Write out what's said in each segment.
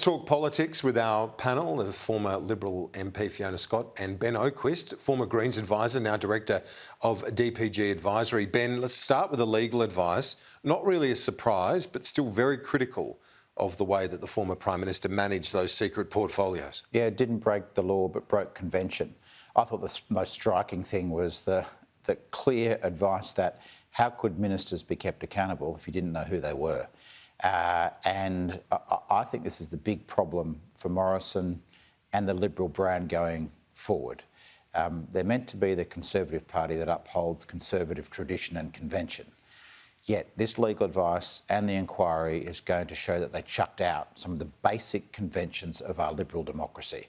Talk politics with our panel of former Liberal MP Fiona Scott and Ben Oquist, former Greens advisor, now director of DPG Advisory. Ben, let's start with the legal advice. Not really a surprise, but still very critical of the way that the former Prime Minister managed those secret portfolios. Yeah, it didn't break the law, but broke convention. I thought the most striking thing was the clear advice that how could ministers be kept accountable if you didn't know who they were? And I think this is the big problem for Morrison and the Liberal brand going forward. They're meant to be the Conservative Party that upholds conservative tradition and convention. Yet this legal advice and the inquiry is going to show that they chucked out some of the basic conventions of our liberal democracy.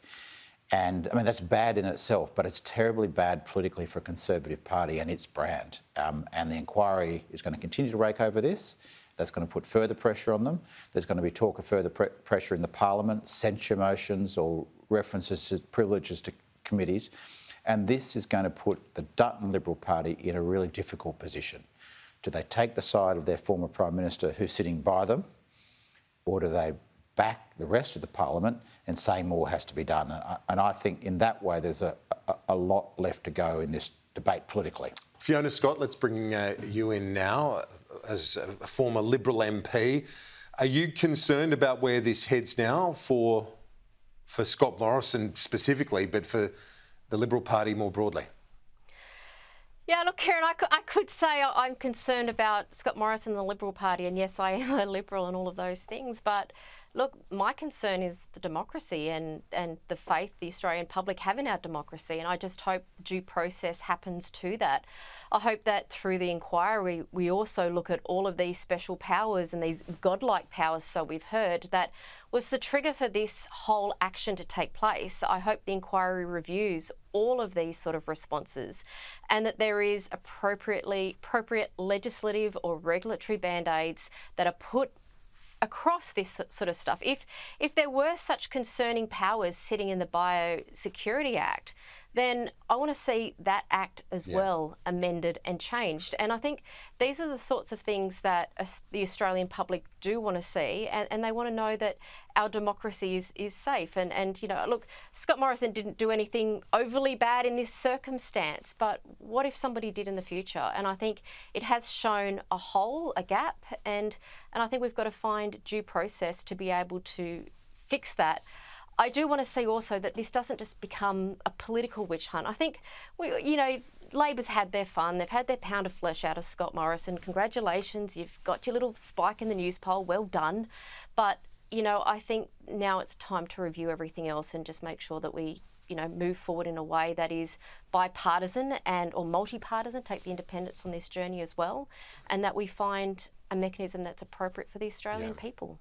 And I mean, that's bad in itself, but it's terribly bad politically for a Conservative Party and its brand. And the inquiry is going to continue to rake over this. That's going to put further pressure on them. There's going to be talk of further pressure in the Parliament, censure motions or references to privileges to committees. And this is going to put the Dutton Liberal Party in a really difficult position. Do they take the side of their former Prime Minister who's sitting by them, or do they back the rest of the Parliament and say more has to be done? And I think in that way there's a lot left to go in this debate politically. Fiona Scott, let's bring you in now as a former Liberal MP. Are you concerned about where this heads now for Scott Morrison specifically, but for the Liberal Party more broadly? Yeah, look, Kieran, I could say I'm concerned about Scott Morrison and the Liberal Party, and yes, I am a Liberal and all of those things, but look, my concern is the democracy and the faith the Australian public have in our democracy, and I just hope due process happens to that. I hope that through the inquiry we also look at all of these special powers and these godlike powers, so we've heard, that was the trigger for this whole action to take place. I hope the inquiry reviews all of these sort of responses and that there is appropriate legislative or regulatory band-aids that are put across this sort of stuff. If there were such concerning powers sitting in the Biosecurity Act, then I want to see that act as well amended and changed. And I think these are the sorts of things that the Australian public do want to see, and they want to know that our democracy is safe. And you know, look, Scott Morrison didn't do anything overly bad in this circumstance, but what if somebody did in the future? And I think it has shown a hole, a gap, and I think we've got to find due process to be able to fix that. I do want to see also that this doesn't just become a political witch hunt. I think, Labor's had their fun. They've had their pound of flesh out of Scott Morrison. Congratulations, you've got your little spike in the Newspoll. Well done. But, I think now it's time to review everything else and just make sure that we, move forward in a way that is bipartisan or multi-partisan, take the independents on this journey as well, and that we find a mechanism that's appropriate for the Australian people.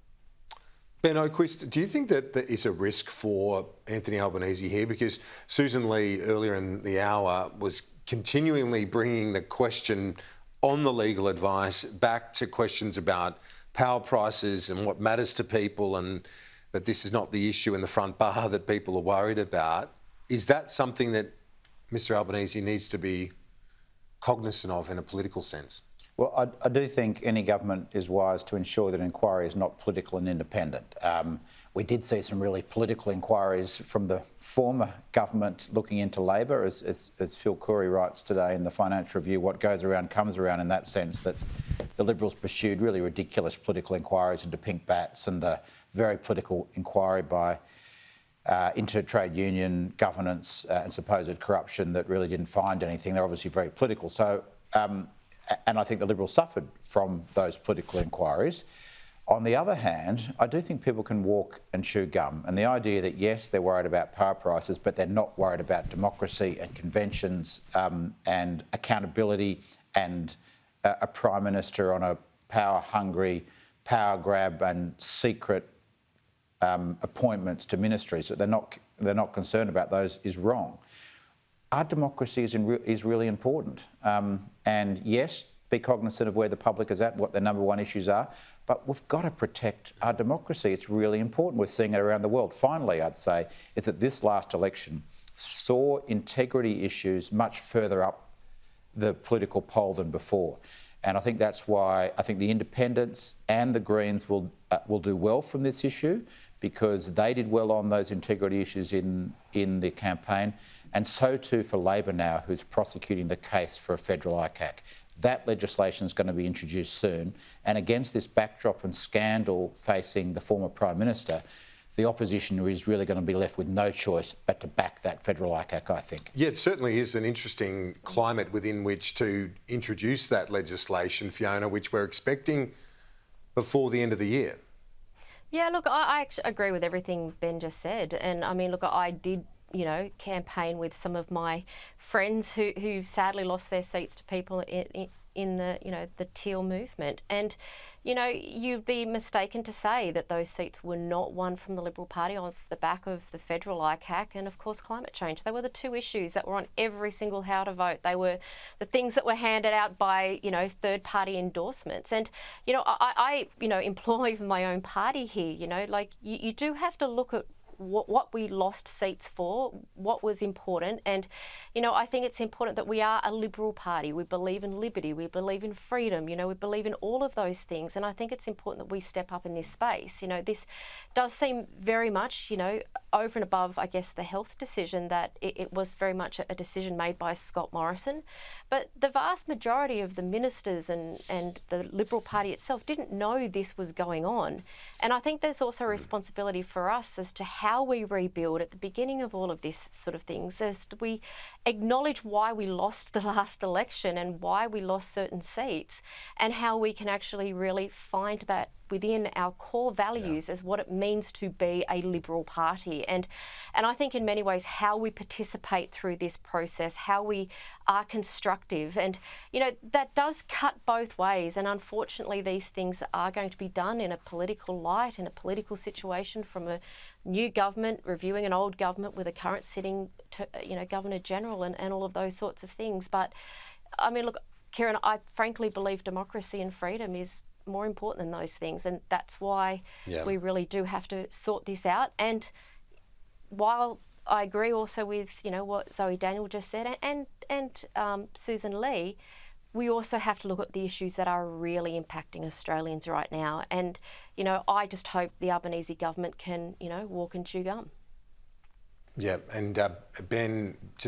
Ben Oquist, do you think that there is a risk for Anthony Albanese here? Because Susan Lee earlier in the hour was continually bringing the question on the legal advice back to questions about power prices and what matters to people, and that this is not the issue in the front bar that people are worried about. Is that something that Mr Albanese needs to be cognizant of in a political sense? Well, I do think any government is wise to ensure that inquiry is not political and independent. We did see some really political inquiries from the former government looking into Labor, as Phil Coorey writes today in the Financial Review, what goes around comes around, in that sense that the Liberals pursued really ridiculous political inquiries into pink bats and the very political inquiry by inter-trade union governance and supposed corruption that really didn't find anything. They're obviously very political. So. And I think the Liberals suffered from those political inquiries. On the other hand, I do think people can walk and chew gum. And the idea that, yes, they're worried about power prices, but they're not worried about democracy and conventions and accountability and a Prime Minister on a power-hungry, power grab and secret appointments to ministries, that they're not concerned about those, is wrong. Our democracy is really important. And yes, be cognizant of where the public is at, what the number one issues are, but we've got to protect our democracy. It's really important. We're seeing it around the world. Finally, I'd say, is that this last election saw integrity issues much further up the political poll than before. And I think that's why I think the independents and the Greens will do well from this issue, because they did well on those integrity issues in the campaign, and so too for Labor now, who's prosecuting the case for a federal ICAC. That legislation is going to be introduced soon, and against this backdrop and scandal facing the former Prime Minister, the opposition is really going to be left with no choice but to back that federal ICAC, I think. Yeah, it certainly is an interesting climate within which to introduce that legislation, Fiona, which we're expecting before the end of the year. Yeah, look, I actually agree with everything Ben just said. And I mean, look, I did, campaign with some of my friends who sadly lost their seats to people in the, the teal movement. And, you'd be mistaken to say that those seats were not won from the Liberal Party on the back of the federal ICAC and, of course, climate change. They were the two issues that were on every single how to vote. They were the things that were handed out by, third-party endorsements. And, I implore even my own party here, you do have to look at what we lost seats for, what was important. And, I think it's important that we are a Liberal Party. We believe in liberty, we believe in freedom, we believe in all of those things. And I think it's important that we step up in this space. This does seem very much, over and above, I guess, the health decision, that it was very much a decision made by Scott Morrison. But the vast majority of the ministers and the Liberal Party itself didn't know this was going on. And I think there's also a responsibility for us as to how we rebuild at the beginning of all of this sort of things, as we acknowledge why we lost the last election and why we lost certain seats, and how we can actually really find that within our core values as what it means to be a Liberal Party. And I think in many ways how we participate through this process, how we are constructive. And, that does cut both ways. And unfortunately, these things are going to be done in a political light, in a political situation, from a new government reviewing an old government with a current sitting, Governor-General and all of those sorts of things. But, I mean, look, Kieran, I frankly believe democracy and freedom is more important than those things, and that's why we really do have to sort this out. And while I agree also with what Zoe Daniel just said and Susan Lee, we also have to look at the issues that are really impacting Australians right now. And I just hope the Albanese government can walk and chew gum. Yeah, and Ben, just